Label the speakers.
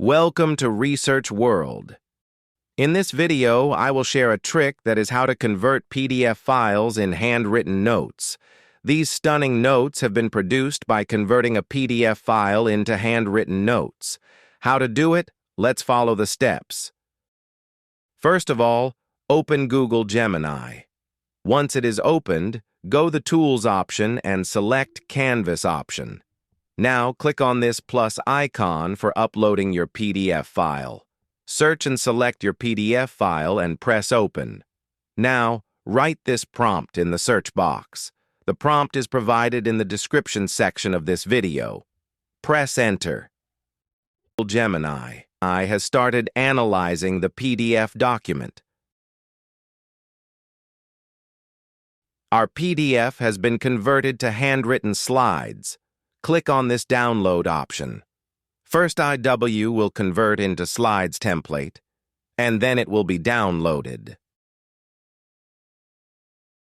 Speaker 1: Welcome to Research World. In this video, I will share a trick that is how to convert PDF files in handwritten notes. These stunning notes have been produced by converting a PDF file into handwritten notes. How to do it? Let's follow the steps. First of all, open Google Gemini. Once it is opened, go the Tools option and select Canvas option. Now, click on this plus icon for uploading your PDF file. Search and select your PDF file and press Open. Now, write this prompt in the search box. The prompt is provided in the description section of this video. Press Enter. Gemini has started analyzing the PDF document. Our PDF has been converted to handwritten slides. Click on this download option. First IW will convert into slides template, and then it will be downloaded.